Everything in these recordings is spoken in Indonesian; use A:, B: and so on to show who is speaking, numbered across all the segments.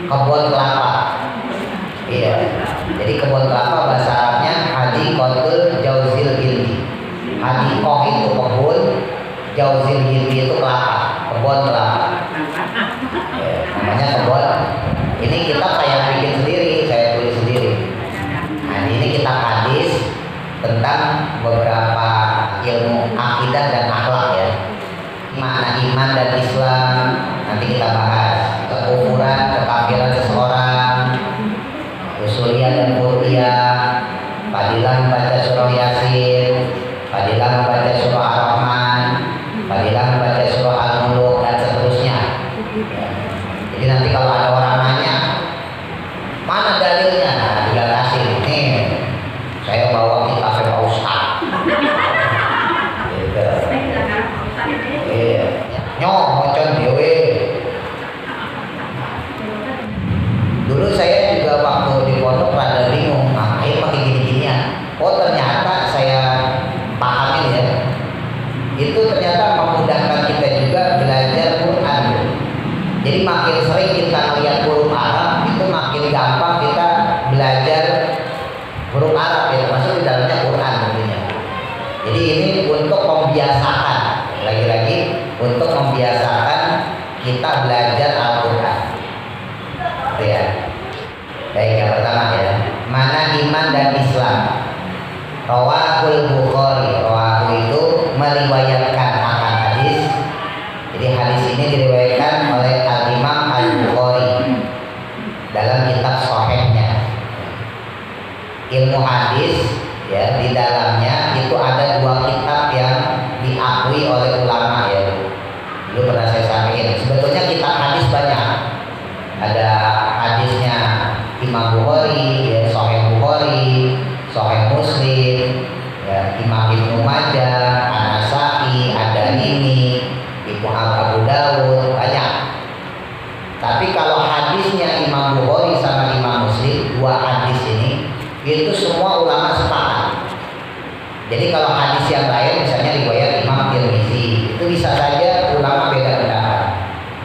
A: Kebun kelapa. Iya. Jadi kebun kelapa bahasa Arabnya Hadiqatul Jauzil Hindi. Hadiqah itu kebun, Jauzil Hindi itu kelapa, kebun kelapa. Ya, namanya kebun. Ini kita saya bikin sendiri, saya tulis sendiri. Nah, ini kitab hadis tentang beberapa ilmu akidah dan akhlak ya. Makna iman dan Islam nanti kita bahas. Kekufuran, kekafiran seseorang, usuliyah dan fur'iyah, fadilah membaca surah Yasin, fadilah membaca surah Ar-Rahman, fadilah membaca surah Al-Muluk dan seterusnya. Jadi nanti kalau ada orang nanya mana dalilnya, nah, tinggal kasih nih, saya bawa kitab Pak Ustaz. Gitu. Iya. Nyoh mocon dewe. Dulu saya juga waktu di pondok rada bingung, ngapain pakai gini-ginian. Oh ternyata saya pahamin ya, itu ternyata memudahkan kita juga belajar Quran. Jadi makin sering kita lihat huruf Arab, itu makin gampang kita belajar huruf Arab ya, termasuk di dalamnya Quran tentunya. Jadi ini untuk membiasakan, lagi-lagi untuk membiasakan kita belajar Al-Quran. Ya. Baik, yang pertama ya, mana iman dan Islam. Rawahul Bukhari. Rawahu itu meriwayatkan akan hadis. Jadi hadis ini diriwayatkan oleh Al-Imam Al-Bukhari dalam kitab Sahihnya. Ilmu hadis ya, di dalamnya itu ada dua kitab yang diakui oleh ulama ya. Dulu pernah saya sampaikan. Sebetulnya kitab hadis banyak. Ada hadisnya Imam Bukhari, ya, Sahih Bukhari, Sahih Muslim, ya, Imam Ibnu Majah, An-Nasa'i, Ad-Darimi, Ibnu Abu Dawud, banyak. Tapi kalau hadisnya Imam Bukhari sama Imam Muslim, dua hadis ini, itu semua ulama sepakat. Jadi kalau hadis yang lain, misalnya riwayat Imam Tirmizi, itu bisa saja ulama beda pendapat.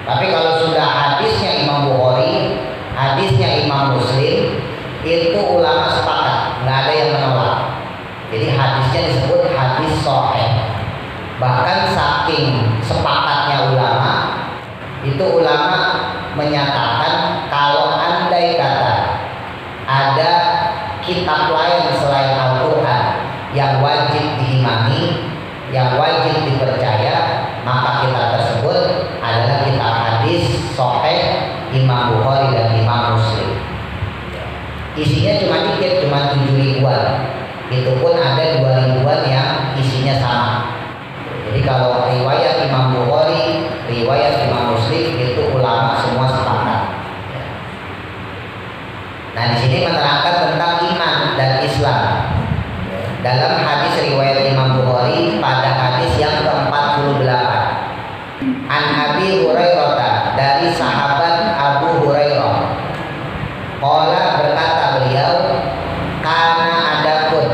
A: Tapi kalau sudah hadisnya Imam Bukhari, hadisnya Imam Muslim, itu ulama sepakat, nggak ada yang menolak. Jadi hadisnya disebut hadis sahih. Bahkan saking sepakatnya ulama, itu ulama menyatakan kalau andai kata ada kitab lain selain Al-Quran yang wajib diimani, yang wajib dipercaya, maka kitab tersebut adalah kitab hadis sahih Imam Bukhari dan Imam Muslim. Isinya cuma dikit, cuma 7 ribuan. Itu pun ada 2 ribuan yang isinya sama. Jadi kalau riwayat Imam Bukhari, riwayat Imam Muslim itu ulama semua sepakat. Nah di sini menerangkan tentang iman dan Islam. Dalam hadis riwayat Imam Bukhari pada hadis yang ke-48. An Abi Hurairah, dari sahabat Abu Hurairah. Qala, berkata beliau, kana adapun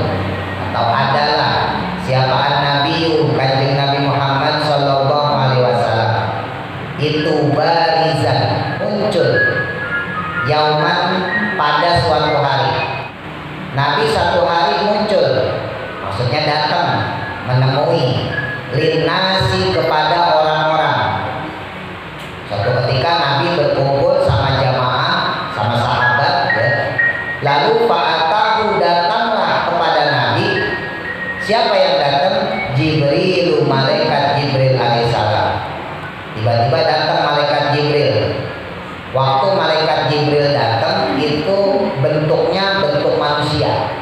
A: atau adalah siapa Nabi, kanjeng Nabi Muhammad sallallahu alaihi wasallam, itu barizan, muncul yauman, pada suatu hari. Nabi satu hari muncul, maksudnya datang menemui linnasi, kepada orang-orang. Suatu ketika Nabi berkumpul sama jamaah, sama sahabat ya. Lalu fa'atahu, datanglah kepada Nabi. Siapa yang datang? Jibril, malaikat Jibril alaihissalam. Tiba-tiba datang malaikat Jibril. Waktu malaikat Jibril datang itu bentuknya bentuk manusia.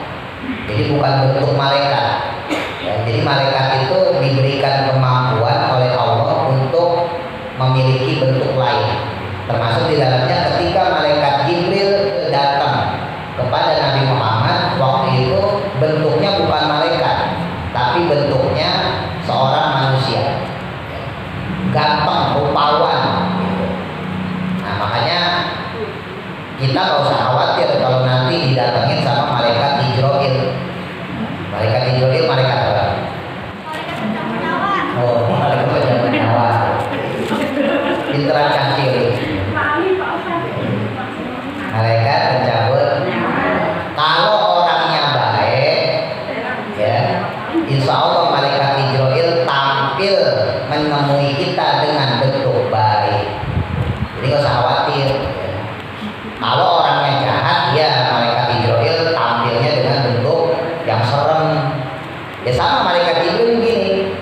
A: Jadi bukan bentuk malaikat. Ya, jadi malaikat itu diberikan kemampuan oleh Allah Termasuk di dalamnya ketika malaikat Jibril datang kepada Nabi Muhammad, waktu itu bentuknya bukan malaikat, tapi bentuknya seorang manusia, ganteng, rupawan. Nah makanya kita nggak usah khawatir kalau nanti didatengin sama malaikat Jibril. Malaikat Jibril malaikat apa? Oh, malaikat penjaga nyawa. Pinteran kecil. Malaikat pencabut. Kalau orangnya baik, ya, insya Allah malaikat Jibril tampil menemui kita dengan bentuk baik. Jadi nggak usah khawatir. Kalau orangnya jahat, ya malaikat Jibril tampilnya dengan bentuk yang serem. Ya sama malaikat Jibril begini.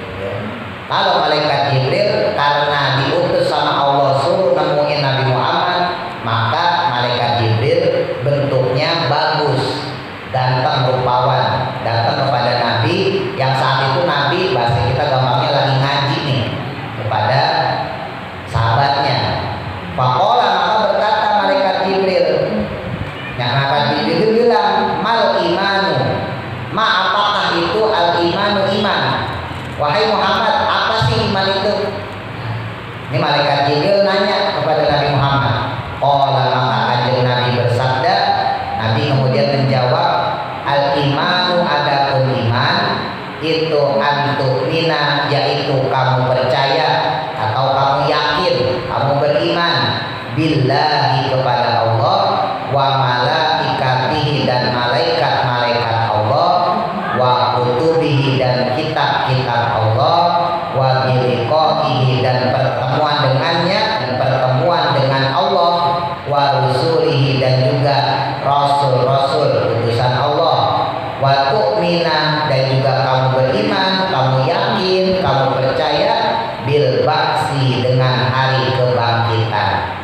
A: Kalau malaikat Jibril karena diutus sama Allah suruh nemuin Nabi Muhammad, maka malaikat Jibril bentuknya bagus, ganteng, rupawan, datang kepada Nabi yang saat itu Nabi, bahasa kita gampangnya lagi ngaji nih kepada sahabatnya. Faqala, maka berkata malaikat Jibril, yang malaikat Jibril bilang, mal imanu, ma apakah itu al imanu iman? Wahai Muhammad, apa sih iman itu? Ini malaikat Jibril nanya kepada Nabi Muhammad. Qala, maka kanjeng Nabi bersabda, Nabi kemudian menjawab, al imanu adapun iman itu antu'mina, yaitu kamu percaya atau kamu yakin, kamu beriman billahi kepada Allah, wa malaikatihi dan malaikat-malaikat Allah, wa kutubihi dan kitab-kitab Allah, wa biliqaihi dan pertemuan dengannya dan pertemuan dengan Allah, wa rusulihi dan juga rasul-rasul utusan Allah, wa tu'mina dan juga kamu beriman, kamu yakin, kamu percaya bil ba'si dengan hari kebangkitan.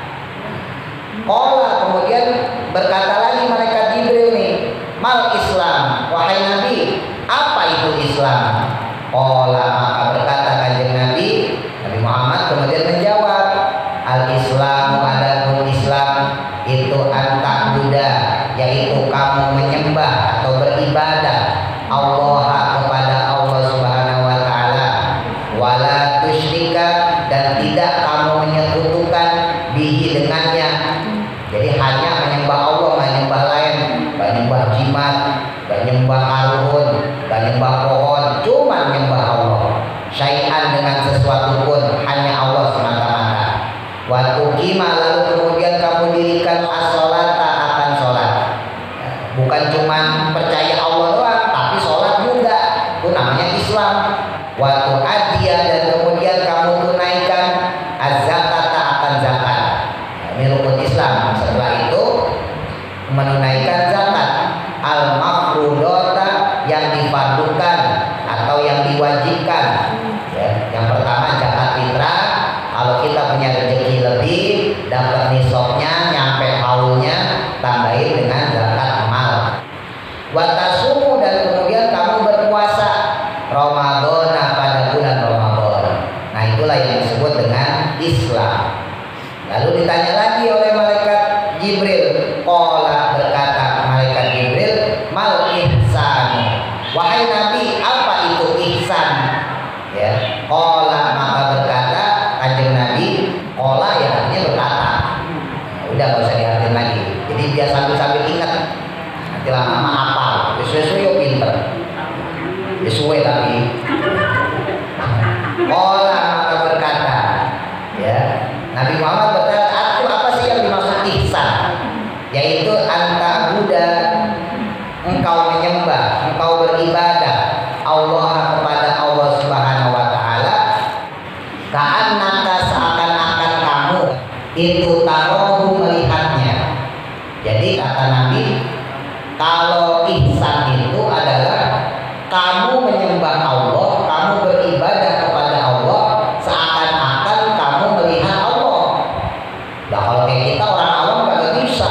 A: Qala, kemudian berkata lagi malaikat Jibril nih, mal Islam, wahai Nabi, apa itu Islam? Qala, maka berkata kanjeng Nabi Muhammad kemudian menjawab, al Islamu adapun Islam itu antak Buddha, yaitu kamu menyembah atau beribadah Allah kepada Allah Subhanahu wa taala, wala tusyrika dan tidak kamu menyekutukan bihi dengannya. Jadi hanya menyembah Allah, nggak nyembah lain, nggak nyembah jimat, nggak nyembah karun, nggak nyembah pohon, cuma menyembah Allah. Syai'an dengan sesuatu pun hanya Allah semata-mata. Wa tuqima, lalu kemudian kamu dirikan as-sholata akan sholat. Bukan cuma percaya Allah doang, tapi sholat juga. Itu namanya Islam. Wa tu'addiya dan kemudian kamu tunaikan az-zakata akan zakat. Ini rukun Islam. Setelah itu menunaikan zakat al-mafrudota yang difardukan atau yang diwajibkan. Ya, yang pertama zakat fitrah. Kalau kita punya rezeki lebih, dapat nisabnya, nyampe haulnya, tambahin dengan zakat mal. Watasumu dan kemudian kamu berpuasa Ramadan pada bulan Ramadan. Nah itulah yang disebut dengan Islam. Lalu ditanya lagi oleh malaikat Jibril. Qala, berkata malaikat Jibril, mal ihsan, wahai Nabi, apa itu ihsan? Ya, qala, maka berkata kanjeng Nabi, qala ya artinya berkata. Udah gak usah diartiin lagi. Jadi biar sambil ingat. Nanti lama-lama apal. Sesuai yo pinter. Sesuai tapi. Qala, maka berkata, ya. Nabi Muhammad berkata, apa sih yang dimaksud ihsan? Yaitu anta Buddha, engkau menyembah, engkau beribadah Allah kepada Allah Subhanahu wa taala, ka'annaka seakan-akan kamu itu tarohu melihatnya. Jadi kata Nabi, kalau ihsan itu adalah kamu menyembah Allah, kamu beribadah kepada Allah seakan-akan kamu melihat Allah. Nah kalau kayak kita orang awam kagak bisa.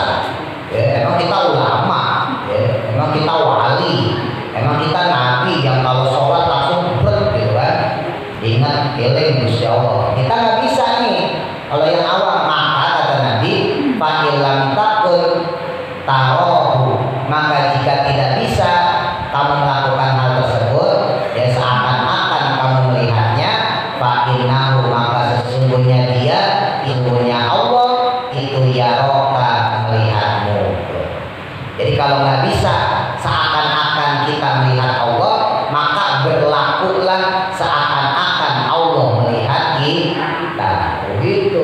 A: Ya, emang kita ulama, ya, emang kita wali, emang kita nabi yang kalau sholat langsung ber gitu kan. Ingat, eling Gusti Allah. Kita nggak bisa nih. Kalau yang awam, maka kata innahu maka sesungguhnya dia ilmunya Allah itu yaroka melihatmu. Jadi kalau nggak bisa seakan-akan kita melihat Allah, maka berlakulah seakan-akan Allah melihat kita. Begitu.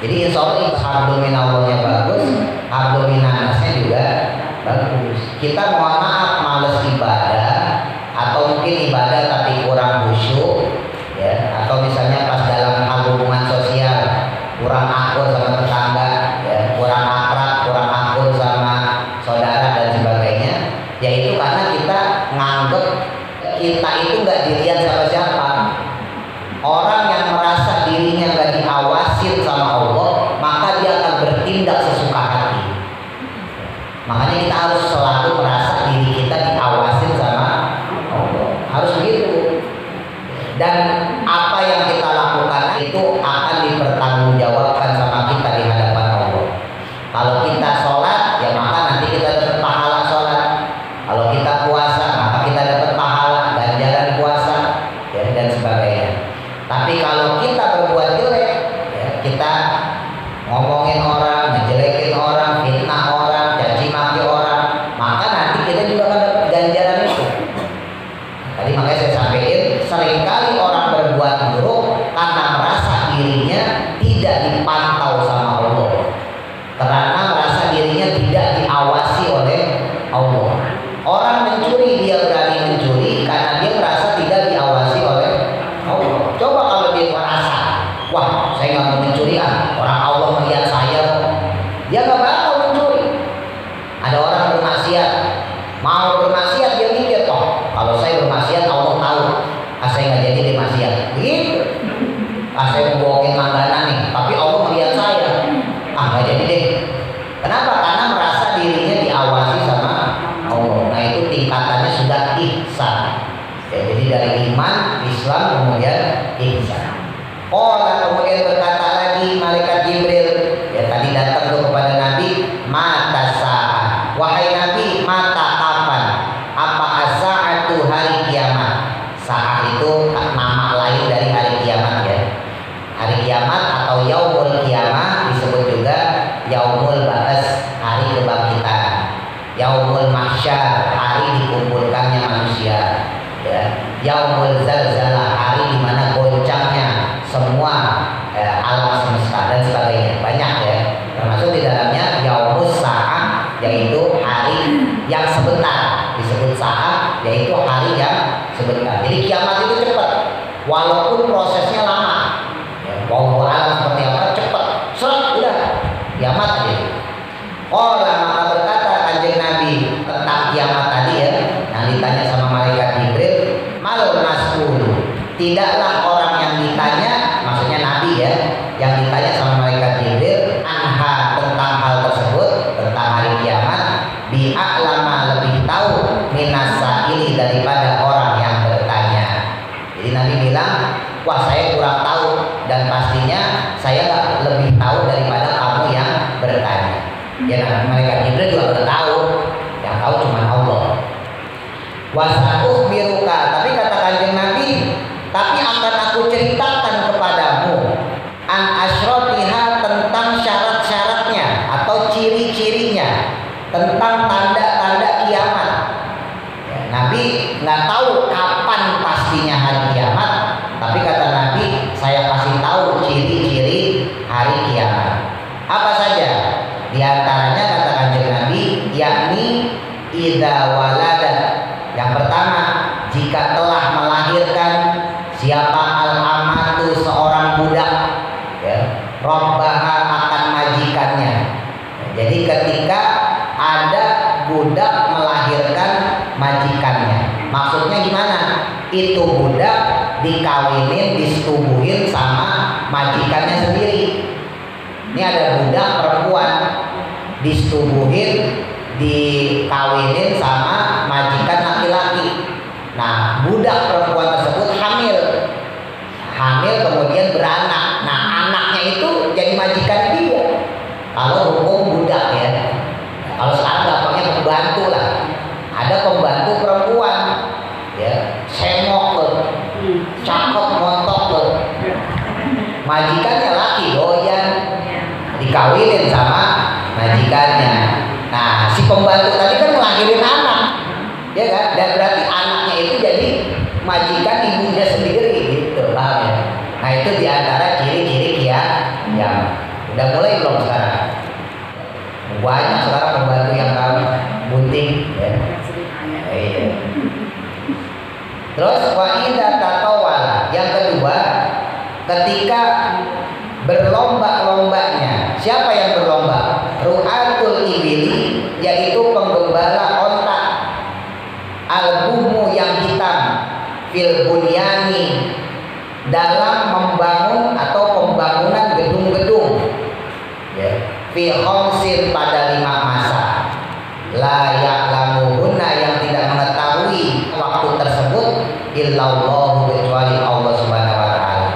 A: Jadi insya Allah hablu minallahnya bagus, hablu minannasnya juga bagus. Kita mohon maaf males ibadah, atau mungkin ibadah tapi kurang khusyuk, ya, atau misalnya pas dalam hal hubungan sosial kurang akur sama tetangga, ya, kurang akrab, kurang akur sama saudara dan sebagainya, yaitu karena kita nganggep kita itu nggak dilihat sama siapa. Orang yang merasa dirinya nggak diawasin sama Allah, maka dia akan bertindak sesuka hati. Makanya kita harus selalu merasa diri kita diawasin sama Allah, harus begitu. Dan apa yang kita lakukan itu akan dipertanggungjawabkan sama kita di hadapan Allah. Kalau kita sholat, ya maka nanti kita dapat pahala sholat. Kalau kita puasa, maka kita dapat pahala ganjaran puasa, ya, dan sebagainya. Tapi kalau kita berbuat jelek, ya, kita ngomongin orang, ngejelekin orang, fitnah orang, caci maki orang, maka nanti kita juga akan dapat ganjaran itu. Tadi makanya saya sampaikan, seringkali orang berbuat buruk karena merasa dirinya tidak dipantau sama Allah, karena merasa dirinya tidak diawasi oleh Allah. Orang mencuri, dia berani mencuri karena dia merasa tidak diawasi oleh Allah. Coba kalau dia merasa, wah saya nggak mau mencuri, orang Allah melihat saya, dia nggak bakal mencuri. Ada orang bermaksiat, mau bermaksiat dia mikir, oh kalau saya bermaksiat Allah tahu, saya nggak jadi deh maksiat, begitu. Saya mau bohongin langganan nih, tapi Allah melihat saya, nggak jadi deh. Kenapa? Karena merasa dirinya diawasi sama Allah. Nah itu tingkatannya sudah ihsan. Ya, jadi dari iman, Islam, kemudian ihsan. Kemudian berkata lagi malaikat Jibril, ya tadi datang tuh kepada Nabi, mata saat, wahai Nabi, mata kapan? Apa as-sa'atu hari kiamat? Saat itu nama lain dari hari kiamat, ya. Hari kiamat atau yaumul kiamah disebut juga yaumul ba'ats, hari kebangkitan. Yaumul mahsyar, hari dikumpulkannya manusia, ya. Yaumul zalzalah, hari dimana goncangnya semua alam semesta dan sebagainya, banyak, ya. Termasuk di dalamnya yaumus sa'ah, yaitu hari yang sebentar, disebut sa'ah, yaitu hari yang sebentar. Jadi kiamat itu cepat, walaupun prosesnya lama, ya. Wallahu a'lam seperti apa, cepat, seret, udah kiamat aja. Maka berkata Kanjeng Nabi tentang kiamat tadi, ya, yang ditanya sama malaikat Jibril, malul mas'ul, tidaklah orang yang ditanya, maksudnya Nabi, ya, yang ditanya sama malaikat Jibril anha, tentang hal tersebut, tentang hari kiamat, bi'a'lama, lebih tahu minasaili, daripada orang yang bertanya. Jadi Nabi bilang, wah saya kurang tahu, dan pastinya saya nggak lebih tahu daripada kamu yang bertanya. Ya, nah, malaikat Jibril juga udah tahu, yang tahu cuma Allah. Wasa'uh biruka, tapi kata Kanjeng Nabi, tapi akan aku ceritakan kepadamu an asrotiha, tentang syarat-syaratnya atau ciri-cirinya, tentang tanda-tanda kiamat. Ya, Nabi nggak tahu kapan pastinya hari kiamat, tapi kata Nabi, saya kasih tahu ciri-ciri hari kiamat. Apa saja? Di antaranya kata Kanjeng Nabi, yakni idza waladat. Yang pertama, jika telah melahirkan siapa al-amatu, seorang budak, ya, robbaha, akan majikannya. Jadi ketika ada budak melahirkan majikannya, maksudnya gimana? Itu budak dikawinin, disetubuhin sama majikannya sendiri. Ini ada budak perempuan disetubuhin, dikawinin sama majikan laki-laki. Nah, budak perempuan tersebut hamil kemudian beranak. Nah, anaknya itu jadi majikan dia. Kalau hukum budak, ya. Kalau sekarang gampangnya pembantu lah. Ada pembantu perempuan, ya, semok loh, cakep, montok loh. majikannya laki doyan dikawinin sama majikannya. Nah si pembantu tadi kan ngelahirin anak, ya kan? Dan berarti anaknya itu jadi majikan ibunya sendiri gitu, paham ya? Nah itu diantara ciri-ciri kiamat. Udah mulai belum sekarang? Banyak sekarang pembantu yang kawin bunting, ya. Iya. Terus wa'idha tatawala, yang kedua ketika berlomba-lombanya. Siapa yang berlomba? Ru'atul ibili, yaitu penggembala onta. Al-buhmu yang hitam, fil bunyani, dalam membangun atau pembangunan gedung-gedung, ya. Fi khamsin, pada 5 masa. La ya'lamuhunna, yang tidak mengetahui waktu tersebut, illallahu, kecuali Allah Subhanahu wa taala.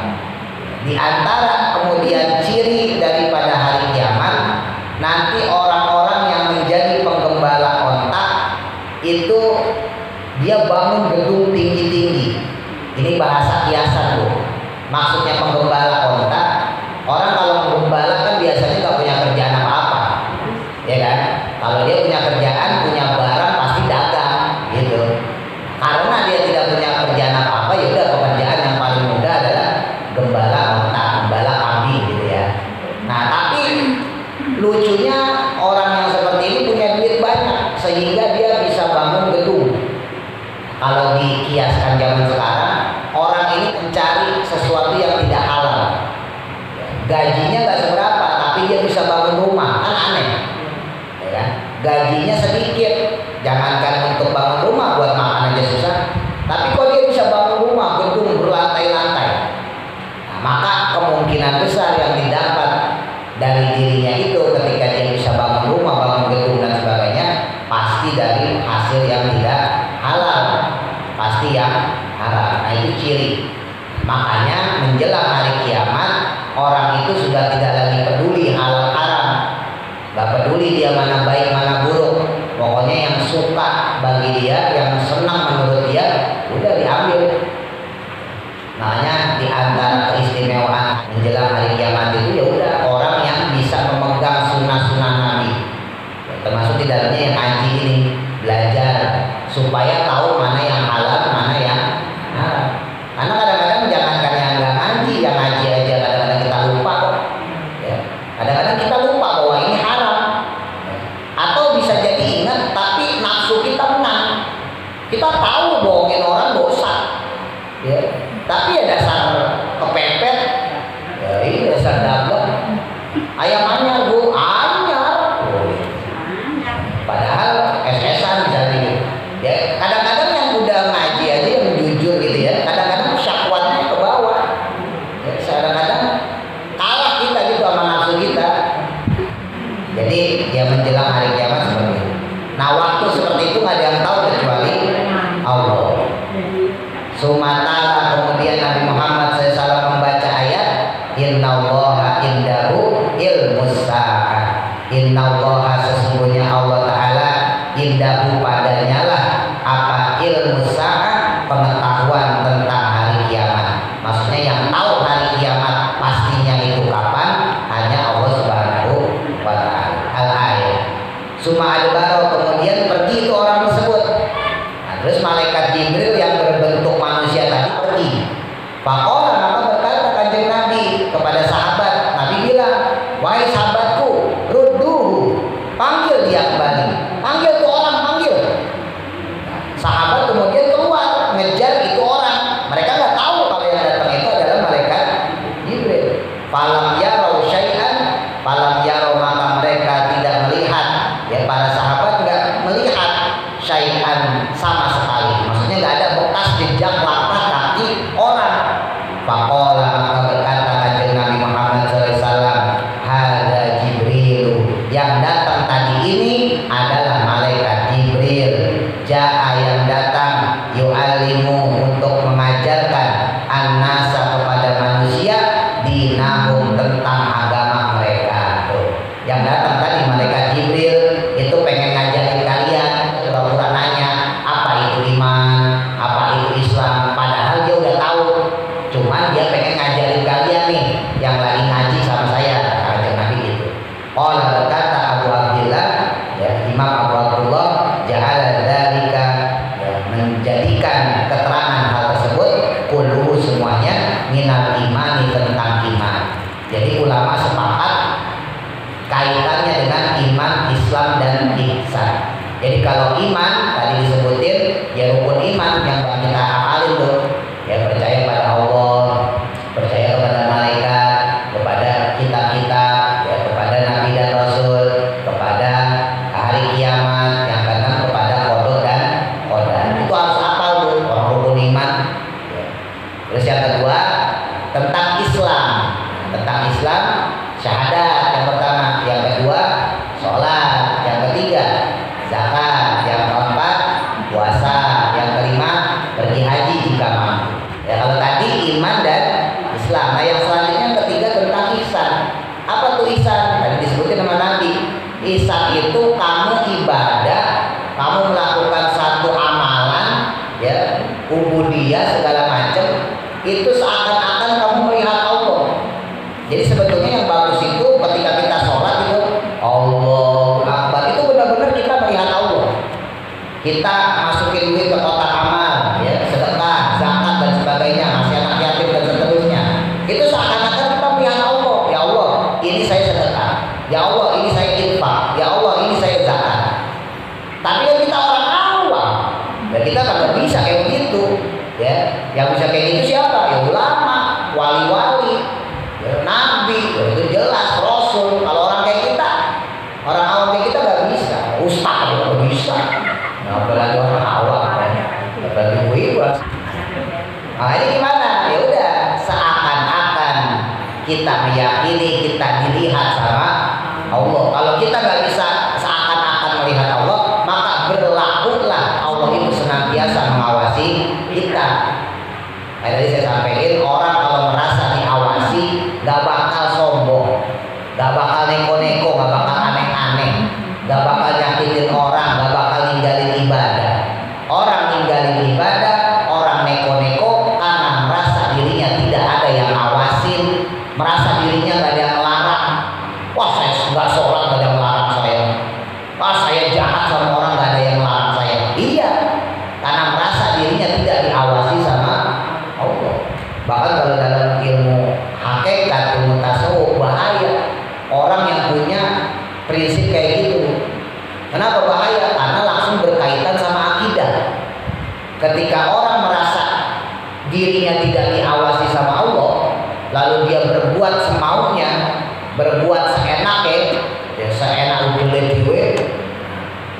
A: Di antara kemudian ciri daripada hari kiamat, nanti orang-orang yang menjadi penggembala onta itu dia bangun gedung tinggi-tinggi. Ini bahasa kiasan, Bu. Maksudnya penggembala onta, orang kalau menggembala kan biasanya nggak punya kerjaan apa-apa, ya kan? Kalau dia punya kerjaan, punya barang, pasti dagang gitu. Karena dia tidak punya kerjaan apa-apa, ya udah pekerjaan yang paling mudah adalah gembala onta, gembala kambing gitu ya. Nah tapi lucunya orang yang seperti ini punya duit banyak sehingga dia bisa bangun gedung. Kalau dikiaskan zaman sekarang, orang ini mencari sesuatu yang tidak halal. Gajinya nggak seberapa, tapi dia bisa bangun rumah, kan aneh, ya kan? Gajinya sedikit, jangankan untuk bangun rumah, buat makan aja susah. Tapi kok dia bisa bangun rumah, gedung berlantai-lantai. Nah, maka kemungkinan besar yang didapat dari dirinya itu ketika dia bisa bangun rumah, bangun gedung dan sebagainya, pasti dari hasil yang tidak halal, pasti yang haram. Nah itu ciri. Makanya menjelang hari kiamat, orang itu sudah tidak lagi peduli halal haram, gak peduli dia mana baik mana buruk. Pokoknya yang suka bagi dia, yang senang menurut dia, udah diambil. Makanya di antara keistimewaan menjelang hari kiamat itu ya udah orang yang bisa memegang sunnah-sunnah Nabi, termasuk di dalamnya yang ngaji ini, belajar supaya tahu mana yang halal, mana yang haram. Karena kadang-kadang jangankan yang nggak ngaji, yang ngaji aja kadang-kadang kita lupa kok. Ya. Kadang-kadang kita lupa bahwa ini haram. Ya. Atau bisa jadi ingat, tapi nafsu kita menang. Kita tahu bohongin orang dosa. Ya. Tapi ya dasar kepepet. Ya ini dasar dagang. Ayam anyar, Bu, anyar. Oh. Padahal SS-an misalnya. Ya, kadang-kadang yang udah ngaji aja yang jujur gitu ya, kadang-kadang syahwatnya ke bawah. Ya, kadang-kadang kalah kita gitu sama nafsu kita. Jadi ya menjelang hari kiamat seperti itu. Nah waktu seperti itu nggak ada yang tahu kecuali Allah. Sumatala, kemudian Nabi Muhammad SAW membaca ayat Innallaha indahu ilmus sa'ah. Innallaha, sesungguhnya Allah Ta'ala, indahu, padanya lah apa ilmu sa'ah, pengetahuan tentang hari kiamat. Maksudnya yang tahu hari kiamat pastinya itu kapan, hanya Allah Subhanahu wa ta'ala. Al-ayat. Suma adbaro, kemudian pergi itu orang tersebut. Nah, terus malaikat Jibril yang berbentuk manusia tadi pergi. Faqala, maka berkata Kanjeng Nabi kepada sahabat. Nabi bilang, wahai sahabatku, rudduhu, panggil dia kembali. Panggil tuh orang, panggil. Sahabat kemudian keluar ngejar itu orang. Mereka nggak tahu kalau yang datang itu adalah malaikat Jibril. Falam yarau syai'an, falam yarau, maka mereka tidak melihat. Ya, para sahabat nggak melihat syai'an sama sekali. Maksudnya nggak ada bekas jejak langkah kaki orang. Faqala, maka berkata Kanjeng Nabi Muhammad SAW, hada Jibril, yang datang tadi ini adalah malaikat Jibril. Ja'a, yang datang, yu'allimu, untuk mengajarkan an-nasa, kepada manusia, dinahum, tentang agama mereka. Tuh. Yang datang tadi malaikat Jibril itu pengen ngajarin kalian, pura-pura nanya apa itu iman, apa itu Islam, padahal dia udah tahu. Cuman dia pengen ngajarin kalian nih yang Jadi ulama sepakat kaitannya dengan iman, Islam, dan ihsan. Jadi kalau iman tadi disebutin ya rukun iman yang kita amalin tuh, ya percaya pada Allah, percaya kepada malaikat, kepada kitab-kitab, ya kepada nabi dan rasul, kepada hari kiamat, yang keenam kepada qada dan qadar. Itu harus hafal tuh orang rukun iman. Ya. Terus yang kedua tentang Islam. Tentang Islam syahadat yang pertama, yang kedua sholat, yang ketiga zakat, yang keempat puasa, yang kelima pergi haji jika mampu. Ya kalau tadi iman dan Islam. Nah yang selanjutnya yang ketiga tentang ihsan. Apa tuh ihsan? Tadi disebutin sama Nabi. Ihsan itu kamu ibadah, kamu melakukan satu amalan, ya ubudiyah segala macam, itu seakan-akan kamu melihat Allah. Jadi sebetulnya yang bagus itu ketika kita sholat itu Allahu Akbar, itu benar-benar kita melihat Allah. Kita masukin duit ke kotak amal, ya sedekah, zakat dan sebagainya, ngasih anak yatim dan seterusnya. Itu seakan-akan kita melihat Allah. Ya Allah, ini saya sedekah. Ya Allah, ini saya infak. Ya Allah, ini saya zakat. Tapi kan kita orang awam, ya kita kagak bisa kayak begitu. Ya, yang bisa kayak gitu siapa? Ya ulama, wali-wali. Ya, nabi, ya, itu jelas rasul. Kalau orang kayak kita, orang awam kayak kita nggak bisa. Ustaz juga nggak bisa. Nah, apalagi orang awam, apalagi ibu-ibu. Nah ini gimana? Ya udah, seakan-akan kita meyakini kita dilihat sama Allah. Kalau kita nggak bisa seakan-akan melihat Allah, maka berlakulah Allah itu senantiasa mengawasi kita. Tadi saya sampaikan, orang kalau merasa diawasi gak bakal sombong, gak bakal neko-neko, gak bakal aneh-aneh, gak bakal nyakitin orang, gak bakal ninggalin ibadah. Orang ninggalin ibadah, orang neko-neko karena merasa dirinya tidak ada yang ngawasin, merasa dirinya gak ada yang melarang. Wah saya gak sholat gak ada yang melarang saya. Wah saya jahat sama orang gak ada yang melarang saya. Iya, karena merasa dirinya tidak diawasi sama Allah. Bahkan kalau dalam ilmu hakikat, ilmu tasawuf bahaya orang yang punya prinsip kayak gitu. Kenapa bahaya? Karena langsung berkaitan sama akidah. Ketika orang merasa dirinya tidak diawasi sama Allah, lalu dia berbuat semaunya, berbuat seenaknya, ya seenak udah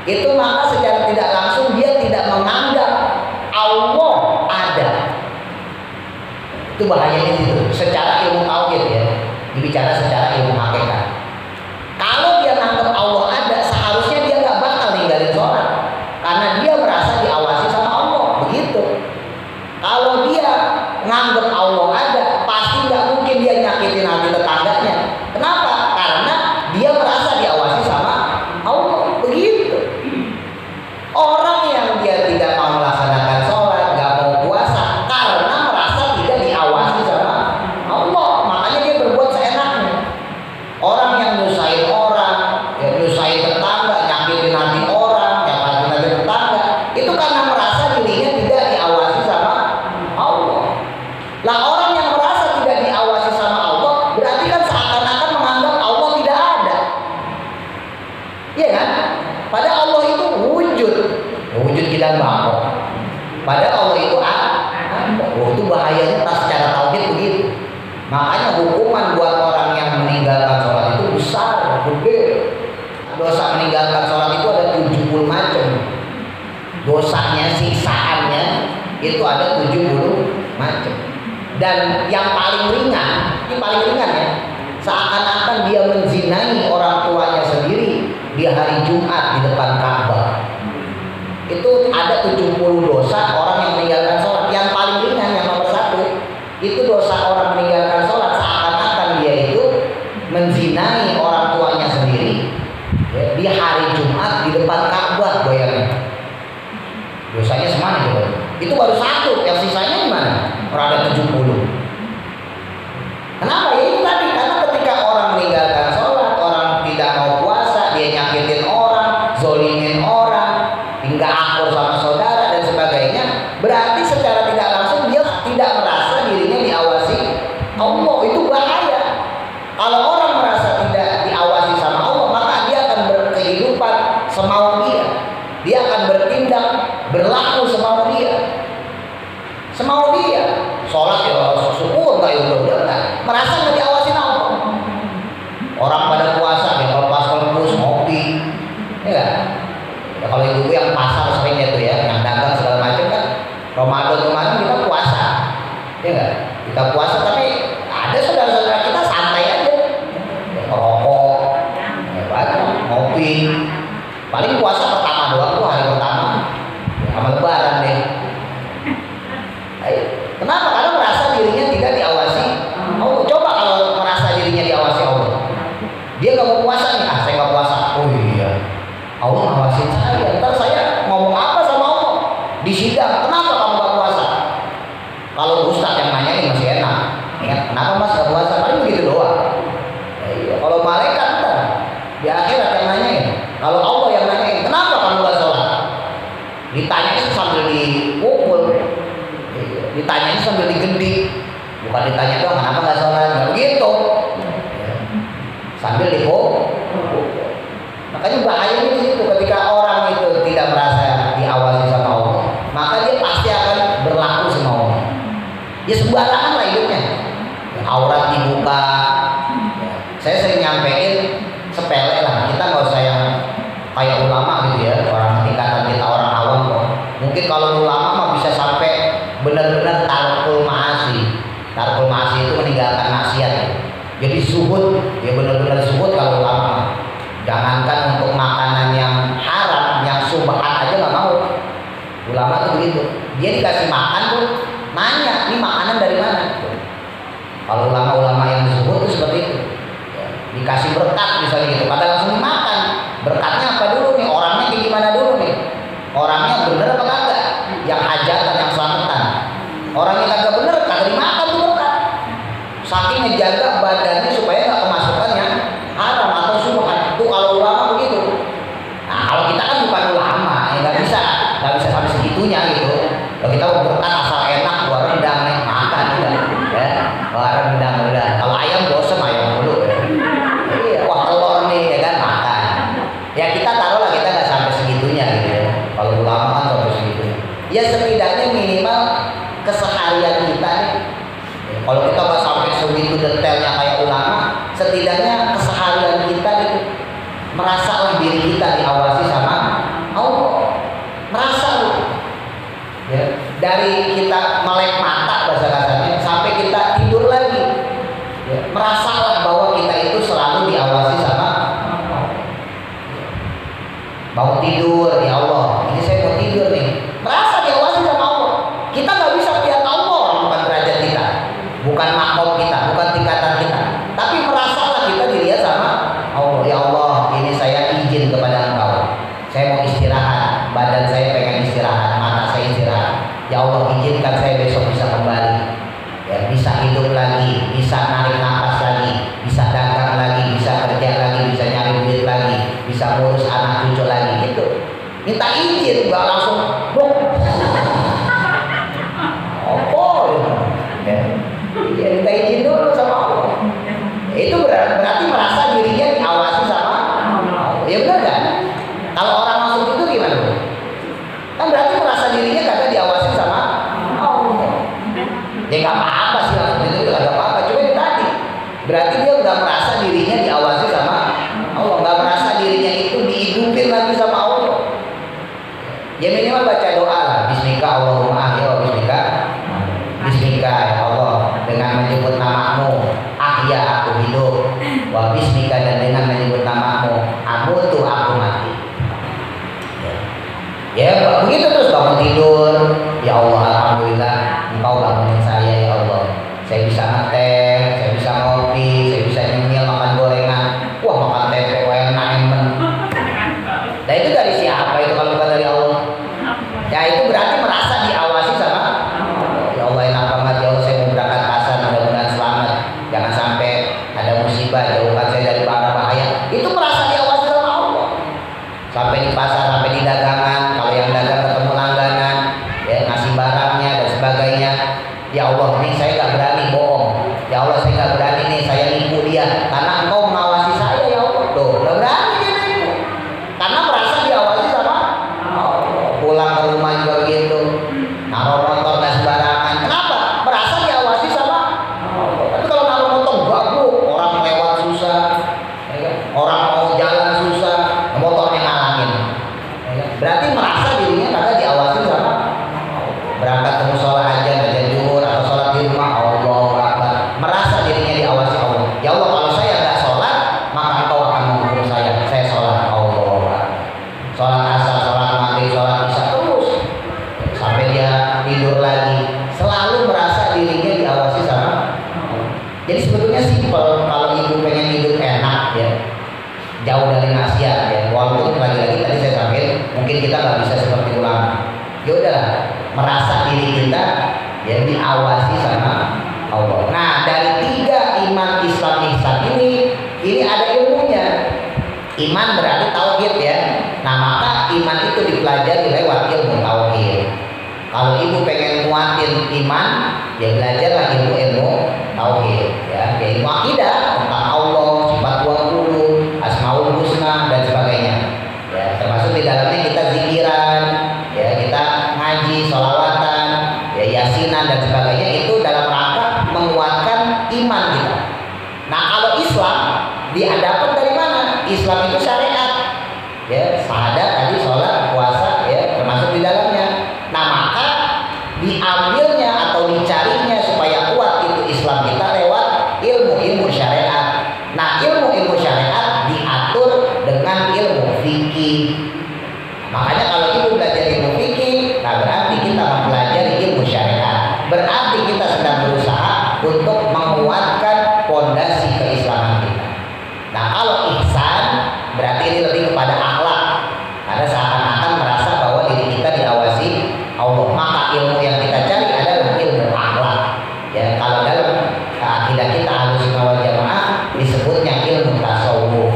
A: itu maka secara tidak langsung dia tidak menganggap Allah ada. Itu bahayanya itu. Secara ilmu tauhid ya, dibicara secara ilmu hakikat. Kalau dia menganggap Allah ada, seharusnya dia nggak bakal ninggalin sholat, karena dia merasa diawasi sama Allah. Begitu. Kalau dia nganggap Allah ada, pasti nggak mungkin dia nyakitin hati tetangganya. Kenapa? Karena dia merasa diawasi sama Allah. Begitu. Orang yang dia tidak mau melaksanakan sholat, nggak mau puasa, karena merasa tidak diawasi sama Allah, makanya dia berbuat seenaknya. Orang yang nyusahin orang, ya nyusahin tetangga, nyakitin hati orang, nyakitin hati tetangga, itu karena merasa dirinya tidak diawasi sama Allah. Lah orang yang merasa tidak diawasi sama Allah, berarti kan seakan-akan menganggap Allah tidak ada. Iya kan? Padahal Allah itu wujud, wujud kita bangkok. Padahal Allah itu ada. Oh, itu bahayanya pas secara tauhid begitu. Makanya hukuman buat orang yang meninggalkan sholat itu besar, gede. Dosa meninggalkan sholat itu ada 70 macam. Dosanya, siksaannya itu ada 70 macam. Dan yang paling ringan, ini paling ringan ya, seakan-akan dia menzinai orang tuanya sendiri di hari Jumat di depan Ka'bah. Itu ada 70 dosa orang yang meninggalkan sholat. Yang paling ringan, yang nomor 1, itu dosa orang meninggalkan sholat seakan-akan dia itu menzinai orang tuanya sendiri ya, di hari Jumat di depan Ka'bah. Bayangin dosanya semana coba. Itu baru 1, yang sisanya gimana? Orang ada 70. Kenapa? Ya itu tadi, karena ketika orang meninggalkan sholat, orang tidak mau puasa, dia nyakitin orang, zolimin orang, hingga akur sama saudara dan sebagainya, berarti secara tidak langsung dia tidak merasa dirinya diawasi Allah. Itu bahaya. nggak mau puasa nih, saya nggak puasa. Oh iya, Allah ngawasin saya. Ntar saya ngomong apa sama Allah di sidang? Kenapa kamu nggak puasa? Kalau ustadz yang nanya ini masih enak. Ya, kenapa mas nggak puasa? Paling begitu doang. Ya, iya. Kalau malaikat ntar di akhirat yang nanyain. Kalau Allah yang nanyain, kenapa kamu nggak sholat? Ditanya sambil dipukul, ditanya sambil digendik, bukan ditanya doang kenapa nggak sholat, nggak begitu, sambil dipukul. Makanya bahayanya di situ ketika orang itu tidak merasa diawasi sama Allah, maka dia pasti akan berlaku sama Allah. Dia sembarangan lah hidupnya, aurat dibuka. Saya sering nyampein sepele lah, kita nggak usah yang kayak ulama gitu ya, orang tingkatan kita orang awam kok. Mungkin kalau ulama mah bisa sampai benar-benar tarkul ma'asi. Tarkul ma'asi itu meninggalkan maksiat ya. Jadi zuhud, ya benar-benar zuhud kalau ulama. Jangankan untuk makanan yang haram, yang subhat aja nggak mau. Ulama tuh begitu. Dia dikasih makan tuh nanya, ini makanan dari mana? Kalau ulama-ulama yang zuhud tuh seperti itu. Dikasih berkat misalnya gitu, pada langsung dimakan. Berkatnya apa dulu nih? Orangnya kayak gimana dulu nih? Orangnya bener apa kagak? Yang hajatan, yang selamatan. Orangnya kagak bener, kagak dimakan tuh berkat. Saking ngejaga badannya supaya nggak kemasukan yang haram atau subhat. Itu kalau ulama begitu. Nah kalau kita kan bukan ulama, ya nggak bisa sampai segitunya gitu. Kalau kita mau berkat asal enak, buah rendang nih makan udah, ya. Buah rendang udah. Kalau ayam bosen ayam mulu. Ya. Iya, wah telur nih ya kan makan. Ya kita taruhlah kita nggak sampai segitunya gitu ya. Kalau ulama kan sampai segitunya. Ya setidaknya minimal keseharian kita nih. Kalau kita nggak sampai segitu detailnya kayak ulama, setidaknya keseharian kita nih merasalah diri kita diawasi sama Allah. Merasa loh. Ya, dari kita melek mata bahasa kasarnya sampai kita tidur lagi. Ya, merasalah bahwa kita itu selalu diawasi sama mau tidur ya Allah, ini saya mau tidur nih, merasa diawasi sama Allah. Kita nggak bisa lihat Allah, bukan derajat kita, bukan makom kita, bukan tingkatan kita, tapi merasalah kita dilihat sama Allah. Ya Allah, ini saya izin kepada Engkau, saya mau istirahat, badan saya pengen istirahat, mata saya istirahat. Ya Allah, izinkan saya besok bisa kembali, ya, bisa hidup lagi, bisa narik nafas lagi, bisa dagang lagi, bisa kerja lagi, bisa nyari duit lagi, bisa ngurus anak cucu lagi gitu. Minta izin, nggak langsung buk. Ya. Ya, minta izin dulu sama Allah. Itu berarti merasa dirinya diawasi sama Allah. Ya benar kan? Kalau orang masuk itu gimana? Kan berarti merasa dirinya kagak diawasi sama Allah. Ya nggak apa-apa sih langsung itu nggak apa-apa. Cuma itu tadi berarti dia udah merasa dirinya diawasi sama Allah, nggak merasa dirinya itu dihidupin lagi sama Allah. Ya minimal baca doa lah. Bismika Allahumma ahya wa bismika. Bismika ya Allah, dengan menyebut namamu ahya aku hidup, wa bismika, dan dengan menyebut namamu amutu aku mati. Ya begitu terus bangun tidur. Ya Allah, alhamdulillah Engkau bangunin saya ya Allah. Saya bisa ngeteh, saya bisa ngopi, saya bisa nyemil makan gorengan. Wah makan tempe enak emen. Nah itu dari siapa itu kalau bukan dari Allah? Ya itu berarti merasa diawasi sama ya Allah. Enak banget ya Allah, saya mau berangkat pasar, mudah-mudahan selamat, jangan sampai ada musibah, jauhkan saya dari bahaya. Itu merasa diawasi sama Allah. Sampai di pasar, sampai di dagangan, kalau yang dagang ketemu langganan, ya ngasih barangnya dan sebagainya. Ya Allah, ini saya nggak berani bohong. Ya Allah, saya nggak berani nih saya nipu dia, karena Engkau mengawasi saya ya Allah. Tuh, nggak berani dia nipu, karena merasa diawasi sama Allah. Pulang ke rumah juga begitu, naruh motor nggak sembarangan. Kenapa? Merasa diawasi sama Allah. Tapi kalau naruh motor bagus, orang lewat susah, ya kan? Orang mau jalan susah, motornya ngalangin. Ya kan? Berarti merasa dirinya kagak diawasi sama Allah. Berangkat ke musola aja, aja zuhur atau sholat di rumah, Allahu Akbar, merasa dirinya diawasi Allah. Ya Allah, kalau saya nggak sholat, maka Engkau akan menghukum saya. Saya sholat, Allahu Akbar. Sholat asar, sholat maghrib, sholat isya, terus sampai dia tidur lagi, selalu merasa dirinya diawasi sama Allah. Jadi sebetulnya simpel kalau ibu pengen hidup enak ya, jauh dari maksiat ya. Walaupun lagi-lagi tadi saya sampaikan mungkin kita nggak bisa seperti ulama. Ya udahlah, merasa diri kita ya diawasi sama Allah. Nah, dari 3 iman, Islam, ihsan ini ada ilmunya. Iman berarti tauhid ya. Nah, maka iman itu dipelajari lewat ilmu tauhid. Kalau ibu pengen nguatin iman, ya belajarlah ilmu tauhid ya, ilmu akidah tentang Allah, sifat 20, asmaul husna dan sebagainya. Ya, termasuk di dalamnya kita zikiran, ya kita ngaji, sholawatan, ya yasinan dan sebagainya, itu dalam rangka menguatkan iman kita. Nah, kalau Islam diadakan dari mana? Islam itu syariat, ya syahadat tadi, sholat, puasa, ya termasuk di dalamnya. Nah, maka diambilnya atau dicarinya supaya kuat itu Islam kita lewat ilmu-ilmu syariat. Nah, ilmu-ilmu syariat diatur dengan ilmu fikih. Makanya kalau ibu belajar ilmu fikih, nah berarti kita mempelajari ilmu syariat. Berarti kita sedang berusaha untuk menguatkan fondasi keislaman kita. Nah, kalau ihsan berarti ini lebih kepada akhlak. Karena seakan-akan merasa bahwa diri kita diawasi Allah. Maka ilmu yang kita cari adalah ilmu akhlak. Ya, kalau dalam akidah kita Ahlussunnah wal Jamaah disebutnya ilmu tasawuf.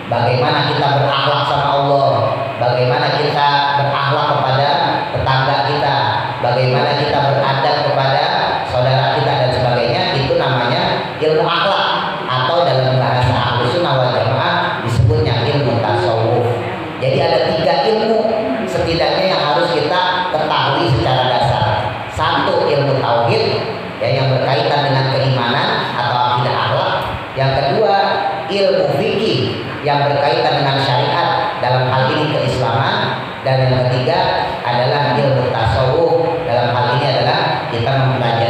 A: Bagaimana kita berakhlak sama Allah, bagaimana kita berakhlak kepada tetangga kita, bagaimana kita beradab kepada saudara kita dan sebagainya, itu namanya ilmu akhlak, atau dalam bahasa Ahlussunnah wal Jamaah disebutnya ilmu tasawuf. Jadi ada 3 ilmu setidaknya yang harus kita ketahui secara dasar. 1, ilmu tauhid ya, yang berkaitan dengan keimanan atau akidah akhlak. Yang kedua, ilmu fikih yang berkaitan dengan syariat, dalam hal ini keislaman. Dan yang ketiga adalah ilmu tasawuf, dalam hal ini adalah kita mempelajari